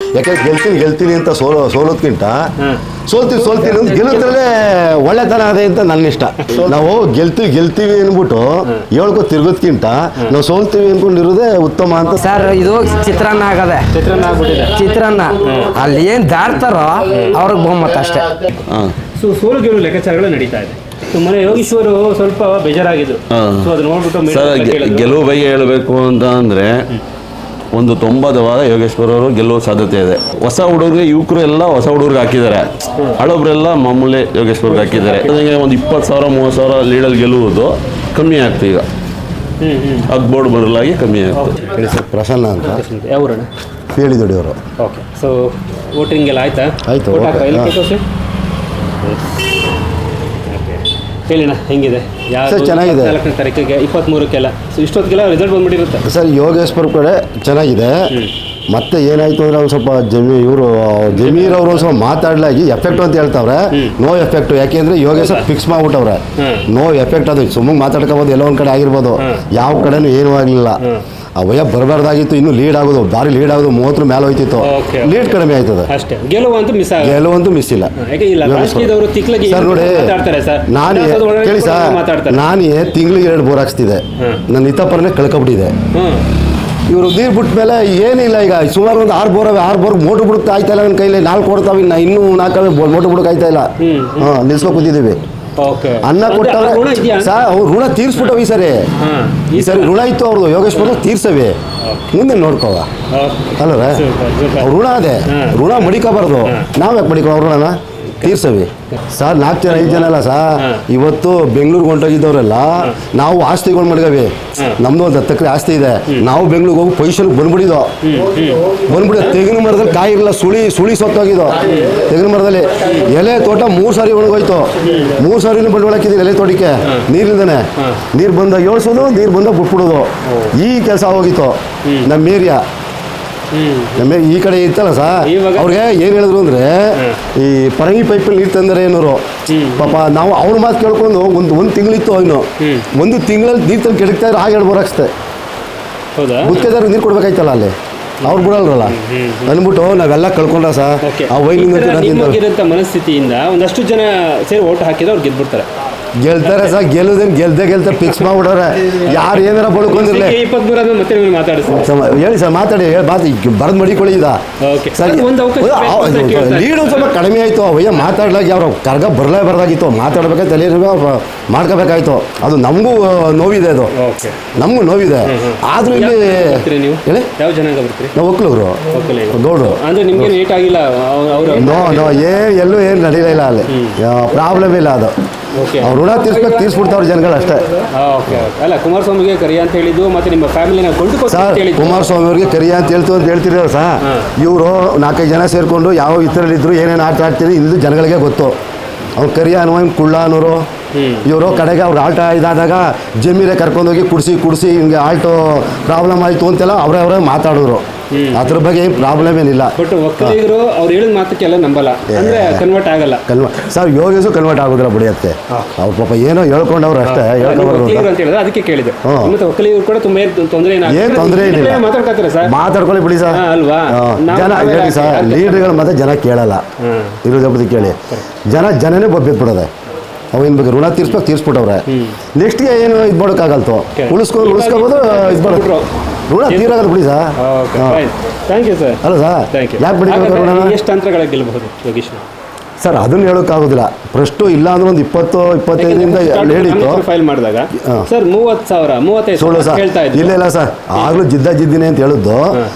ಯಾಕೆ ಗೆಲ್ತೀನಿ ಅಂತ ಸೋಲೋದ್ಕಿಂತ ಸೋಲ್ತೀನಿ ಅಂತ ಗೆಲ್ಲುತ್ತಲೇ ಒಳ್ಳೆತನ ಅದೇ ಅಂತ ನನ್ನ ಇಷ್ಟ. ನಾವು ಗೆಲ್ತೀವಿ ಅಂದ್ಬಿಟ್ಟು ಹೇಳ್ಕೊ ತಿರ್ಗೋದ್ಕಿಂತ ನಾವು ಸೋಲ್ತೀವಿ ಅನ್ಕೊಂಡಿರೋದೇ ಉತ್ತಮ ಅಂತ. ಸರ್ ಇದು ಚಿತ್ರಾನ್ನ ಆಗದೆ, ಚಿತ್ರಾನ್ನ ಅಲ್ಲಿ ಏನ್ ದಾಡ್ತಾರೋ ಅವ್ರಿಗೆ ಬಹುಮತ ಅಷ್ಟೇ. ಸೋಲು ಗೆಲುವು ಲೆಕ್ಕಾಚಾರಗಳು ನಡೀತಾ ಇದೆ. ಮನೆ ಯೋಗೀಶ್ವರು ಸ್ವಲ್ಪ ಬೇಜಾರಾಗಿದ್ರು. ಗೆಲುವು ಬಗ್ಗೆ ಹೇಳಬೇಕು ಅಂತ ಅಂದ್ರೆ ಒಂದು 90 ವಾರ ಯೋಗೇಶ್ವರ್ ಅವರು ಗೆಲ್ಲುವ ಸಾಧ್ಯತೆ ಇದೆ. ಹೊಸ ಹುಡುಗರಿಗೆ ಯುವಕರು ಎಲ್ಲ ಹೊಸ ಹುಡುಗರಿಗೆ ಹಾಕಿದ್ದಾರೆ, ಹಳಬ್ರೆಲ್ಲ ಮಾಮೂಲಿ ಯೋಗೇಶ್ವರ್ಗೆ ಹಾಕಿದ್ದಾರೆ. ಒಂದು 20,000 30,000 ಲೀಡಲ್ಲಿ ಗೆಲ್ಲುವುದು ಕಮ್ಮಿ ಆಗ್ತದೆ. ಈಗ ಬೋರ್ಡ್ ಬರಲಾಗಿ ಕಮ್ಮಿ ಆಗ್ತದೆ. ಸರ್ ಪ್ರಸನ್ನ ಅಂತ ಯಾವೂರಣ್ಣ? ಹೇಳಿದೊಡಿಯವರು. ಓಕೆ, ಸೊ ವೋಟಿಂಗ್ ಎಲ್ಲ ಆಯ್ತಾ? ಆಯ್ತು. ಹೇಳಿಣ ಹೆಂಗಿದೆ? ಸರ್ ಚೆನ್ನಾಗಿದೆ. 4ನೇ ತಾರೀಕಿಗೆ 23ಕ್ಕೆಲ್ಲ ಇಷ್ಟೊತ್ತಿಗೆಲ್ಲ ರಿಸಲ್ಟ್ ಬಂದ್ಬಿಟ್ಟಿರುತ್ತೆ. ಸರ್ ಯೋಗೇಶ್ವರ್ ಕಡೆ ಚೆನ್ನಾಗಿದೆ. ಮತ್ತೆ ಏನಾಯ್ತು ಅಂದ್ರೆ ಅವ್ರು ಸ್ವಲ್ಪ ಜಮೀರ್ ಅವರು ಸ್ವಲ್ಪ ಮಾತಾಡ್ಲಾಗಿ ಎಫೆಕ್ಟ್ ಅಂತ ಹೇಳ್ತಾವ್ರೆ. ನೋ ಎಫೆಕ್ಟ್. ಯಾಕೆಂದ್ರೆ ಯೋಗೇಶ್ವರ್ ಫಿಕ್ಸ್ ಮಾಡ್ಬಿಟ್ಟವ್ರೆ ನೋ ಎಫೆಕ್ಟ್. ಅದು ಸುಮ್ಮನೆ ಮಾತಾಡ್ಕೋಬೋದು, ಎಲ್ಲೋ ಒಂದ್ ಕಡೆ ಆಗಿರ್ಬೋದು, ಯಾವ ಕಡೆನೂ ಏನೂ ಆಗಲಿಲ್ಲ. ಆ ವಯ ಬರಬಾರ್ದಾಗಿತ್ತು. ಇನ್ನು ಲೀಡ್ ಆಗೋದು, ಭಾರಿ ಲೀಡ್ ಆಗೋದು, 30 ಮೇಲೆ ಹೋಯ್ತಿತ್ತು. ಲೀಡ್ ಕಡಿಮೆ ಆಯ್ತದೆ ಅಷ್ಟೇ. ಗೆಲುವಂತೂ ಮಿಸ್ ಇಲ್ಲ. ಸರ್ ನೋಡಿ, ಕೇಳಿ ಸರ್, ನಾನೇ ತಿಂಗಳಿಗೆ 2 ಬೋರ್ ಹಾಕ್ಸ್ತಿದ್ದೆ. ನನ್ನ ಹಿತಪರನೇ ಕಳ್ಕೊಬಿಟ್ಟಿದೆ. ಇವರು ನೀರು ಬಿಟ್ಟ ಮೇಲೆ ಏನಿಲ್ಲ. ಈಗ ಸುಮಾರು ಒಂದು 6 ಬೋರ್ ಮೋಟರ್ ಬಿಡಕ್ಕೆ ಆಯ್ತಾ ಇಲ್ಲ. ನನ್ನ ಕೈಲಿ 4 ಕೊಡ್ತಾವೆ, ಇನ್ನೂ 4 ಮೋಟರ್ ಬಿಡಕ್ಕೆ ಆಯ್ತಾ ಇಲ್ಲ. ನಿಲ್ಸ್ಕೊ ಕೂತಿದ್ದೀವಿ. ಅನ್ನ ಕೊಟ್ಟವ್ರೆ ಸರ್, ಅವ್ರು ಋಣ ತೀರ್ಸ್ಬಿಟ್ಟವ. ಈ ಸರಿ ಋಣ ಇತ್ತು ಅವ್ರದ್ದು ಯೋಗೇಶ್ವರ ತೀರ್ಸವೆ. ಮುಂದೆ ನೋಡ್ಕೋವ ಅಲ್ವ? ಅವ್ರ ಋಣ ಅದೇ, ಋಣ ಮಡಿಕೋಬಾರ್ದು. ನಾವು ಯಾಕೆ ಮಡಿಕೋ? ಅವ್ರ ಋಣನ ತೀರ್ಸವಿ. ಸರ್ 4 ಜನ 5 ಜನ ಅಲ್ಲ ಸರ್, ಇವತ್ತು ಬೆಂಗಳೂರಿಗೆ ಹೊಂಟೋಗಿದ್ದವರೆಲ್ಲ ನಾವು ಆಸ್ತಿಗಳು ಮಡ್ಗವಿ. ನಮ್ದು ಒಂದು 10 ಎಕರೆ ಆಸ್ತಿ ಇದೆ. ನಾವು ಬೆಂಗಳೂರಿಗೆ ಹೋಗಿ ಪೊಸಿಷನ್ಗೆ ಬಂದ್ಬಿಟ್ಟಿದ್ದೋ. ತೆಂಗಿನ ಮರದಲ್ಲಿ ಕಾಯಿ ಇರಲ್ಲ, ಸುಳಿ ಸೊತ್ತೋಗಿದ್ದೋ. ತೆಂಗಿನ ಮರದಲ್ಲಿ ಎಲೆ ತೋಟ 3 ಸಾರಿ ಒಣಗೋಯ್ತು. 3 ಸಾರಿನೂ ಬಂಡವಾಳ ಹಾಕಿದ್ದೀವಿ ಎಲೆ ತೋಟಕ್ಕೆ. ನೀರಿಲ್ದಾನೆ, ನೀರು ಬಂದಾಗ ಏಳ್ಸೋದು, ನೀರು ಬಂದಾಗ ಬಿಟ್ಬಿಡೋದು. ಈ ಕೆಲಸ ಹೋಗಿತ್ತು ನಮ್ಮ ಏರಿಯಾ. ಈ ಕಡೆ ಇತ್ತಲ್ಲ ಸರ್, ಅವ್ರಿಗೆ ಏನ್ ಹೇಳಿದ್ರು ಅಂದ್ರೆ ಈ ಪರಂಗಿ ಪೈಪಲ್ಲಿ ನೀರು ತಂದರೆ ಏನೋರು ಪಾಪ. ನಾವು ಅವ್ರ ಮಾತು ಕೇಳ್ಕೊಂಡು ಒಂದು ತಿಂಗಳಿತ್ತು. ಅವನು 1 ತಿಂಗಳಲ್ಲಿ ನೀರು ತಂದು ಕೆಡಕ್ತಾ ಇದ್ರು. ಹಾಗೆ 2 ಬೋರ್ ಹಾಕ್ಸ್ತೆ. ಗುತ್ತಿಗೆದಾರರು ನೀರು ಕೊಡ್ಬೇಕಾಯ್ತಲ್ಲ ಅಲ್ಲಿ, ಅವ್ರು ಬಿಡಲ್ರಲ್ಲ ಅಂದ್ಬಿಟ್ಟು ನಾವೆಲ್ಲ ಕಳ್ಕೊಂಡ ಸರ್. ಆ ವೈನಿಂದ ಮನಸ್ಥಿತಿಯಿಂದ ಒಂದಷ್ಟು ಜನ ಸೇರಿ ಓಟ್ ಹಾಕಿದ್ರೆ ಅವ್ರು ಗೆದ್ಬಿಡ್ತಾರೆ. ಗೆಲ್ತಾರೆ ಸರ್, ಗೆಲ್ದೆ ಫಿಕ್ಸ್ ಮಾಡ್ಬಿಡವ್ರೆ. ಯಾರು ಏನಾರ ಬಳ್ಕೊಂಡಿರ್ಲಿ. 23 ಮತ್ತೆ ಹೇಳಿ ಸರ್, ಮಾತಾಡಿ ಬರದ್ ಮಡಿಕೊಳ್ಳಿ. ಸರ್ ಲೀಡ್ ಒಂದು ಸ್ವಲ್ಪ ಕಡಿಮೆ ಆಯ್ತು. ಅವಯ್ಯ ಮಾತಾಡ್ಲಾಗಿ ಅವ್ರು ಕರ್ಗ ಬರಲೇಬಾರ್ದಾಗಿತ್ತು. ಮಾತಾಡ್ಬೇಕಾಯ್ತು, ಅಲ್ಲಿ ಮಾಡ್ಕೋಬೇಕಾಯ್ತು. ಅದು ನಮಗೂ ನೋವಿದೆ, ಅದು ನಮಗೂ ನೋವಿದೆ. ಆದ್ರೂ ಇಲ್ಲಿ ಹೇಳಿ ಯಾವ ಜನ ಬರ್ತೀರಿ? ನಾವು ಒಕ್ಕಲೂರು ಗೌಡ್ರು. ಅಂದ್ರೆ ನಿಮ್ಗೆ ಲೇಟ್ ಆಗಿಲ್ಲ? ನೋ ಎಲ್ಲೂ ಏನು ನಡೀಲಿಲ್ಲ ಅಲ್ಲಿ, ಪ್ರಾಬ್ಲಮ್ ಇಲ್ಲ. ಅದು ಅವ್ರು ಋಣ ತೀರ್ಸ್ಬಿಡ್ತಾವ್ರ ಜನಗಳು ಅಷ್ಟೇ. ಅಲ್ಲ, ಕುಮಾರಸ್ವಾಮಿಗೆ ಕರಿಯ ಅಂತ ಹೇಳಿದ್ದು, ಮತ್ತೆ ನಿಮ್ಮ ಫ್ಯಾಮಿಲಿನ ಕುಮಾರಸ್ವಾಮಿ ಅವ್ರಿಗೆ ಕರಿಯ ಅಂತ ಹೇಳ್ತಿರೋ ಸರ್. ಇವರು 4-5 ಜನ ಸೇರ್ಕೊಂಡು ಯಾವ ಇತರಲ್ಲಿದ್ರು, ಏನೇನು ಆಟ ಆಡ್ತೀರಿ ಇದು ಜನಗಳಿಗೆ ಗೊತ್ತು. ಅವ್ರು ಕರಿಯ ಅನ್ನೋ ಕುಳ್ಳ ಅನ್ನೋರು ಇವರು ಕಡೆಗೆ ಅವ್ರು ಆಲ್ಟ ಇದಾದಾಗ ಜಮೀರೆ ಕರ್ಕೊಂಡೋಗಿ ಕುಡಿಸಿ ಹಿಂಗೆ ಆಲ್ಟೋ ಪ್ರಾಬ್ಲಮ್ ಆಯಿತು ಅಂತೆಲ್ಲ ಅವರೇ ಮಾತಾಡಿದ್ರು. ಅದ್ರ ಬಗ್ಗೆ ಏನು ಪ್ರಾಬ್ಲಮ್ ಏನಿಲ್ಲ. ಬಟ್ ಒಕ್ಕಲಿಗರು ಅವ್ರು ಹೇಳಿದ ಮಾತಕ್ಕೆಲ್ಲ ನಂಬಲ್ಲ, ಅಂದ್ರೆ ಕನ್ವರ್ಟ್ ಆಗಲ್ಲ. ಸರ್ ಯೋಗೇಶು ಕನ್ವರ್ಟ್ ಆಗೋದಿಲ್ಲ ಬಿಡಿಯತ್ತೆ. ಅವ್ರ ಪಾಪ ಏನೋ ಹೇಳ್ಕೊಂಡವ್ರು ಅಷ್ಟೇ. ಅಂತ ಹೇಳಿದ್ರೆ ಅದಕ್ಕೆ ಕೇಳಿದೆ. ಮತ್ತೆ ಒಕ್ಕಲಿಗರು ಕೂಡ ತುಂಬಾ ತೊಂದರೆ ಏನಿಲ್ಲ, ಮಾತಾಡ್ತಾರೆ ಸರ್. ಮಾತಾಡ್ಕೊಳ್ಳಿ ಬಿಡಿ ಸರ್. ಅಲ್ವಾ? ಜನ ಹೇಳಿ ಸರ್, ಲೀಡರ್ಗಳು ಮತ್ತೆ ಜನ ಕೇಳಲ್ಲ. ಇರೋದೇ ಕೇಳಿ ಜನನೇ ಬಿಡೋದೆ. ಅವೇನು ಬಗ್ಗೆ ಋಣ ತೀರ್ಸ್ಬಿಟ್ಟವ್ರೆ. ನೆಕ್ಸ್ಟ್ಗೆ ಏನು ಇದು ಮಾಡೋಕ್ಕಾಗಲ್ತು. ಉಳಿಸ್ಕೋಬೋದು, ಇದು ಮಾಡೋದು ಋಣ ತೀರಾಗಲ್ಲ ಬಿಡಿ ಸರ್. Thank you sir. ಅಲ್ಲ ಸರ್, ಯಾಕೆ ಬಿಡಿ ಋಣ? ಎಷ್ಟು ಅಂತರಗಳ ಗೆಲ್ಲಬಹುದು ಯೋಗೇಶ್ ಸರ್? ಅದನ್ನು ಹೇಳೋಕ್ಕಾಗೋದಿಲ್ಲ. ಪ್ರಶ್ನೆ ಇಲ್ಲ ಅಂದ್ರೆ ಒಂದು 20-25ರಿಂದ ಹೇಳಿತ್ತು. ಫೈಲ್ ಮಾಡಿದಾಗ ಸರ್ 30,000 ಸುಳ್ಳು ಸರ್. ಇಲ್ಲ ಸರ್, ಆಗಲೂ ಜಿದ್ದಿನೇ ಅಂತ ಹೇಳಿದ್ದು.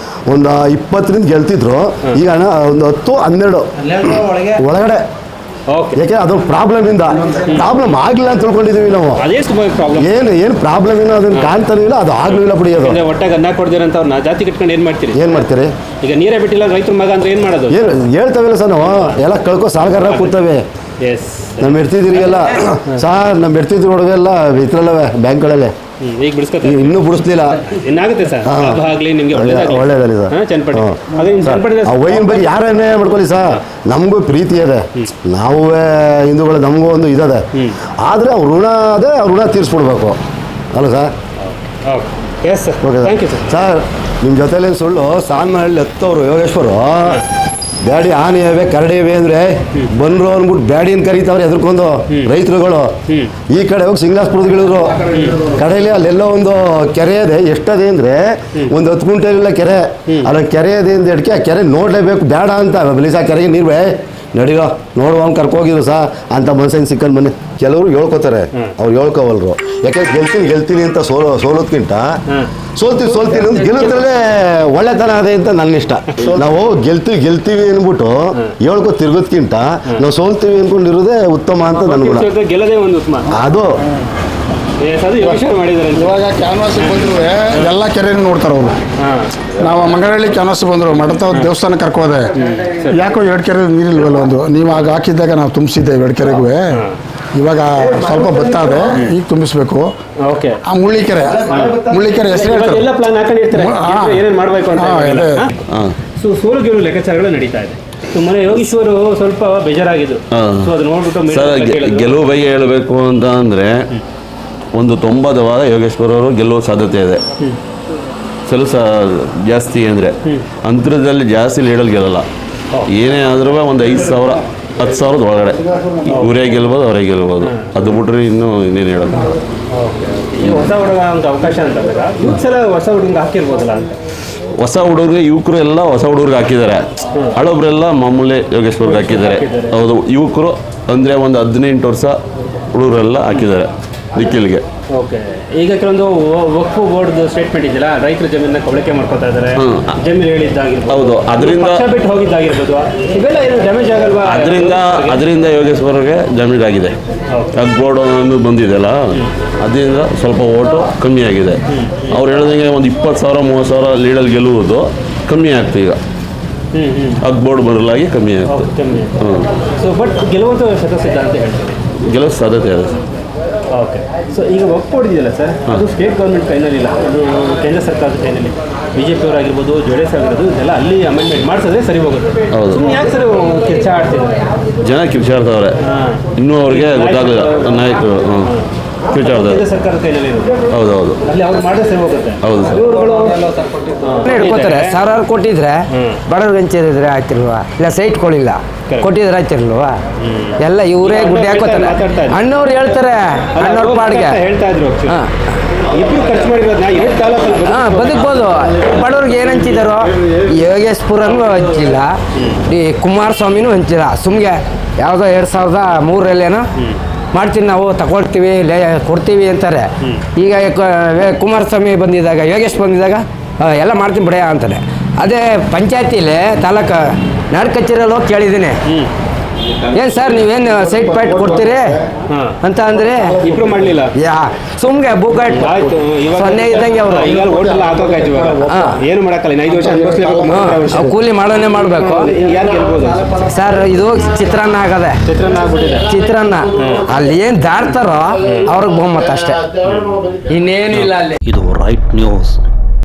ಒಂದು 20ರಿಂದ ಗೆಲ್ತಿದ್ರು. ಈಗ ಒಂದು 10-12 ಒಳಗಡೆ. ಯಾಕೆ ಅದು ಪ್ರಾಬ್ಲಮ್ ಆಗಿಲ್ಲ ಅಂತ ತಿಳ್ಕೊಂಡಿದೀವಿ ನಾವು. ಏನು ಪ್ರಾಬ್ಲಮ್ ಏನೋ ಅದನ್ನ ಕಾಣ್ತಾನೆ ಇಲ್ಲ, ಅದು ಆಗ್ಲಿಲ್ಲ ಬಿಡಿ. ಅದು ಒಟ್ಟಾಗ ಅನ್ನ ಕೊಡ್ದಿರಂತ ಅವ್ರನ್ನ ಜಾತಿ ಕಟ್ಕೊಂಡು ಏನ್ ಮಾಡ್ತೀರಿ? ಈಗ ನೀರೇ ಬಿಟ್ಟಿಲ್ಲ ರೈತರ ಮಗ ಅಂದ್ರೆ ಏನ್ ಮಾಡೋದು? ಹೇಳ್ತಾವಿಲ್ಲ ಸರ್, ನಾವು ಎಲ್ಲ ಕಳ್ಕೊ ಸಾಲಗಾರ ಕೂತವೆ. ನಮ್ಮ ಇರ್ತಿದ್ರಿಗೆಲ್ಲ ಸರ್, ನಮ್ಮ ಇರ್ತಿದ್ರು ನೋಡುವೆಲ್ಲ ಇದ್ರಲ್ಲವೆ ಬ್ಯಾಂಕ್ಗಳಲ್ಲೇ. ಇನ್ನೂ ಬಿಡಿಸ್ಲಿಲ್ಲ. ಏನಾಗುತ್ತೆ ಸರ್, ಒಳ್ಳೇದಲ್ಲಿ ಸರ್. ವೈನ್ ಬಗ್ಗೆ ಯಾರನ್ನೇ ಮಾಡ್ಕೊಳ್ಳಿ ಸರ್, ನಮಗೂ ಪ್ರೀತಿ ಇದೆ. ನಾವೇ ಹಿಂದೂಗಳು, ನಮಗೂ ಒಂದು ಇದದೆ. ಆದರೆ ಅವ್ರ ಋಣ ಅದೇ, ಅವ್ರ ಋಣ ತೀರಿಸ್ಬಿಡ್ಬೇಕು ಅಲ್ಲ ಸರ್? Okay sir. ಸರ್ ನಿಮ್ಮ ಜೊತೆಲೇನು ಸುಳ್ಳು ಸಾನ್ಮಹಳ್ಳಿ ಹತ್ತವ್ರು ಯೋಗೇಶ್ವರು ಬ್ಯಾಡಿ ಆನೆ ಇವೆ ಕರಡಿ ಇವೆ ಅಂದರೆ ಬಂದರು ಅಂದ್ಬಿಟ್ಟು ಬ್ಯಾಡಿನ ಕರೀತಾವ್ರೆ ಎದ್ರಕೊಂಡು ರೈತರುಗಳು ಈ ಕಡೆ ಹೋಗಿ ಸಿಂಗ್ಲಾಸ್ಪುರದಗಳಿದ್ರು ಕಡೆಯಲ್ಲಿ ಅಲ್ಲೆಲ್ಲೋ ಒಂದು ಕೆರೆ ಇದೆ ಎಷ್ಟದೆ ಅಂದರೆ ಒಂದು 10 ಗುಂಟೆಲಿಲ್ಲ ಕೆರೆ ಅಲ್ಲ ಕೆರೆ ಇದೆ ಅಂತ ಹಿಡ್ಕೆ ಆ ಕೆರೆ ನೋಡಲೇಬೇಕು ಬೇಡ ಅಂತ ಪ್ಲೀಸ್ ಆ ಕೆರೆಗೆ ನೀರು ನಡೀರೋ ನೋಡುವಂಗೆ ಕರ್ಕೋಗಿದ್ರು ಸಹ ಅಂತ ಮನ್ಸಂಗೆ ಸಿಕ್ಕಂಡು ಬನ್ನಿ ಕೆಲವರು ಹೇಳ್ಕೊತಾರೆ ಅವ್ರು ಹೇಳ್ಕೋವಲ್ರು ಯಾಕೆಂದ್ರೆ ಗೆಲ್ತೀನಿ ಅಂತ ಸೋಲೋದ್ಕಿಂತ ಸೋಲ್ತೀನಿ ಅಂತ ಗೆಲ್ಲುತ್ತಲೇ ಒಳ್ಳೆತನ ಅದೇ ಅಂತ ನನ್ನ ಇಷ್ಟ ನಾವು ಗೆಲ್ತೀವಿ ಅಂದ್ಬಿಟ್ಟು ಹೇಳ್ಕೊ ತಿರ್ಗೋದ್ಕಿಂತ ನಾವು ಸೋಲ್ತೀವಿ ಅಂದ್ಕೊಂಡಿರೋದೇ ಉತ್ತಮ ಅಂತ ನನ್ಗೆ ಗೆಲ್ಲದೇ ಒಂದು ಉತ್ತಮ ಅದು ಇವಾಗ ಕ್ಯಾನ್ವಾಸಿಗೆ ಬಂದ್ರು ಎಲ್ಲ ಕೆರೆನೂ ನೋಡ್ತಾರೆ ಅವರು ನಾವು ಮಂಗಳಹಳ್ಳಿ ಕ್ಯಾನ್ವಾಸಿಗೆ ಬಂದರು ಮಠದ ದೇವಸ್ಥಾನ ಕರ್ಕೋದೆ ಯಾಕೋ 2 ಕೆರೆ ನೀರಿಲ್ವಲ್ಲ ಒಂದು ನೀವು ಆಗ ಹಾಕಿದ್ದಾಗ ನಾವು ತುಂಬಿಸಿದ್ದೆ 2 ಕೆರೆಗೂ ಇವಾಗ ಸ್ವಲ್ಪ ಭತ್ತ ಅದೇ ಈಗ ತುಂಬಿಸ್ಬೇಕು ಆ ಮುಳ್ಳಿಕೆರೆ ಹೆಸರು ಹೇಳ್ತಾರೆ ಎಲ್ಲ ಪ್ಲಾನ್ ಹಾಕೊಂಡಿರ್ತಾರೆ ಏನೇನು ಮಾಡಬೇಕು ಅಂತ ಸೋಲು ಗೆಲುವು ಲೆಕ್ಕಾಚಾರಗಳು ನಡೀತಾ ಇದೆ ಮೊನ್ನೆ ಯೋಗೀಶ್ವರು ಸ್ವಲ್ಪ ಬೇಜಾರಾಗಿದ್ದು ಸೊ ಅದು ನೋಡ್ಬಿಟ್ಟು ಸರ್ ಗೆಲುವು ಬಗ್ಗೆ ಹೇಳಬೇಕು ಅಂತ ಅಂದರೆ ಒಂದು 90 ವಾರ ಯೋಗೇಶ್ವರ ಅವರು ಗೆಲ್ಲುವ ಸಾಧ್ಯತೆ ಇದೆ ಸ್ವಲ್ಪ ಜಾಸ್ತಿ ಅಂದರೆ ಅಂತರದಲ್ಲಿ ಜಾಸ್ತಿ ಲೀಡಲ್ಲಿ ಗೆಲ್ಲಲ್ಲ ಏನೇ ಆದ್ರೂ ಒಂದು 5,000 10,000 ಒಳಗಡೆ ಇವರೇ ಗೆಲ್ಬೋದು ಅವರೇ ಗೆಲ್ಬೋದು ಅದು ಬಿಟ್ರೆ ಇನ್ನೇನು ಹೇಳೋದು ಹೊಸ ಹುಡುಗ ಒಂದು ಅವಕಾಶ ಅಂತಂದ್ರೆ ಹೊಸ ಹುಡುಗ ಹಾಕಿರ್ಬೋದಲ್ಲ ಅಂತ ಹೊಸ ಹುಡುಗರಿಗೆ ಯುವಕರು ಎಲ್ಲ ಹೊಸ ಹುಡುಗರಿಗೆ ಹಾಕಿದ್ದಾರೆ ಹಳಬ್ರೆಲ್ಲ ಮಾಮೂಲಿ ಯೋಗೇಶ್ವರ್ಗೆ ಹಾಕಿದ್ದಾರೆ ಹೌದು ಯುವಕರು ಅಂದರೆ ಒಂದು 18 ವರ್ಷ ಹುಡುಗರೆಲ್ಲ ಹಾಕಿದ್ದಾರೆ ನಿಖಿಲ್ಗೆ ಓಕೆ ಈಗ ಕೆಲವೊಂದು ವಕ್ಫ್ ಬೋರ್ಡ್ ಸ್ಟೇಟ್ಮೆಂಟ್ ಇದೆಯಲ್ಲ ರೈತರ ಜಮೀನ ಕಬಳಿಕೆ ಮಾಡ್ಕೊತಾ ಇದ್ದಾರೆ ಜಮೀನು ಹೇಳಿದ್ದಾಗಿರ್ಬೋದು ಹೌದು ಅದರಿಂದ ಬಿಟ್ಟು ಹೋಗಿದ್ದಾಗಿರ್ಬೋದು ಇವೆಲ್ಲ ಏನು ಡ್ಯಾಮೇಜ್ ಆಗಲ್ವಾ ಅದರಿಂದ ಯೋಗೇಶ್ವರ್ಗೆ ಜಮೀನು ಆಗಿದೆ ಅದು ಬೋರ್ಡ್ ಒಂದು ಬಂದಿದೆಯಲ್ಲ ಅದರಿಂದ ಸ್ವಲ್ಪ ಓಟು ಕಮ್ಮಿ ಆಗಿದೆ ಅವ್ರು ಹೇಳಿದಂಗೆ ಒಂದು 20,000 30,000 ಲೀಡಲ್ಲಿ ಗೆಲ್ಲುವುದು ಕಮ್ಮಿ ಆಗ್ತದೆ ಈಗ ಅದು ಬೋರ್ಡ್ ಬರಲಾಗಿ ಕಮ್ಮಿ ಆಗ್ತದೆ ಸೊ ಬಟ್ ಗೆಲುವಂತ ಶತಸಿದ್ಧ ಅಂತ ಹೇಳ್ತಾರೆ ಗೆಲ್ಲೋ ಸಾಧ್ಯತೆ ಇದೆ ಸರ್ ಓಕೆ ಸೊ ಈಗ ವಕ್ಫ್ ಬೋರ್ಡ್ ಇದೆಯಲ್ಲ ಸರ್ ಅದು ಸ್ಟೇಟ್ ಗೌರ್ಮೆಂಟ್ ಕೈನಲ್ಲಿಲ್ಲ ಅದು ಕೇಂದ್ರ ಸರ್ಕಾರದ ಕೈನಲ್ಲಿ BJP ಅವರಾಗಿರ್ಬೋದು JDS ಆಗಿರ್ಬೋದು ಇದೆಲ್ಲ ಅಲ್ಲಿ ಅಮೆಂಡ್ಮೆಂಟ್ ಮಾಡಿಸಿದ್ರೆ ಸರಿ ಹೋಗುತ್ತೆ ಹೌದು ಯಾಕೆ ಸರ್ ಕಿರ್ಚ ಆಡ್ತಿದ್ದಾರೆ ಜನ ಕಿರ್ಚಾಡ್ತವ್ರೆ ಇನ್ನೂ ಅವ್ರಿಗೆ ಗೊತ್ತಾಗಲಿಲ್ಲ ನಾಯಕರು ಕೇಂದ್ರ ಸರ್ಕಾರದ ಕೈನಲ್ಲಿ ಹೌದೌದು ಅಲ್ಲಿ ಅವ್ರು ಮಾಡಿದ್ರೆ ಸರಿ ಹೋಗುತ್ತೆ ಹೌದು ಹಿಡ್ಕೋತಾರೆ ಸಾವಿರಾರು ಕೊಟ್ಟಿದ್ರೆ ಬಡವ್ರಿಗೆ ಹಂಚಿದ್ರೆ ಆಯ್ತಿಲ್ವಾ ಇಲ್ಲ ಸೈಟ್ಗಳಿಲ್ಲ ಕೊಟ್ಟಿದ್ರೆ ಆಯ್ತಿರ್ಲ್ವಾ ಎಲ್ಲ ಇವರೇ ಗುಡ್ಡೆ ಹಾಕೋತಾರೆ ಅಣ್ಣವ್ರು ಹೇಳ್ತಾರೆ ಅಣ್ಣವ್ರ ಪಾಡಿಗೆ ಹೇಳ್ತಾ ಇದ್ರು ಇಬ್ರು ಖರ್ಚು ಮಾಡಿರೋದನ್ನ 2 ತಾಲೂಕಲ್ಲಿ ಬದುಕ್ಬೋದು ಬಡವ್ರಿಗೆ ಏನು ಹಂಚಿದಾರೋ ಯೋಗೇಶ್ಪುರನೂ ಹಂಚಿಲ್ಲ ಈ ಕುಮಾರಸ್ವಾಮಿನೂ ಹಂಚಿಲ್ಲ ಸುಮ್ಗೆ ಯಾವುದೋ 2003 ಮಾಡ್ತೀನಿ ನಾವು ತಗೊಳ್ತೀವಿ ಕೊಡ್ತೀವಿ ಅಂತಾರೆ ಈಗ ಕುಮಾರಸ್ವಾಮಿ ಬಂದಿದ್ದಾಗ ಯೋಗೇಶ್ ಬಂದಿದ್ದಾಗ ಎಲ್ಲ ಮಾಡ್ತೀನಿ ಬಿಡ ಅಂತಾರೆ ಅದೇ ಪಂಚಾಯತಿಲಿ ತಾಲೂಕು ನಾಡ್ ಕಚೇರಿಯಲ್ಲಿ ಹೋಗಿ ಕೇಳಿದ್ದೀನಿ ಏನು ಸರ್ ನೀವೇನು ಸೈಟ್ ಪ್ಯಾಟ್ ಕೊಡ್ತೀರಿ ಅಂತ ಅಂದರೆ ಇಬ್ರು ಮಾಡಲಿಲ್ಲ ಸುಮ್ಗೆ ಬೂಕಟ್ 0 ಇದ್ದಂಗೆ ಅವರು ಏನು ಮಾಡಕ್ಕಲ್ಲ 5 ವರ್ಷ ಅನುಭವಿಸ್ಲೇಬೇಕು ಕೂಲಿ ಮಾಡೋನೇ ಮಾಡಬೇಕು ಸರ್ ಇದು ಚಿತ್ರಾನ್ನ ಆಗದೆ ಚಿತ್ರಾನ್ನ ಅಲ್ಲಿ ಏನು ದಾಡ್ತಾರೋ ಅವ್ರಿಗೆ ಬಹುಮತ ಅಷ್ಟೇ ಇನ್ನೇನಿಲ್ಲ ಅಲ್ಲಿ ಇದು ರೈಟ್ ನ್ಯೂಸ್.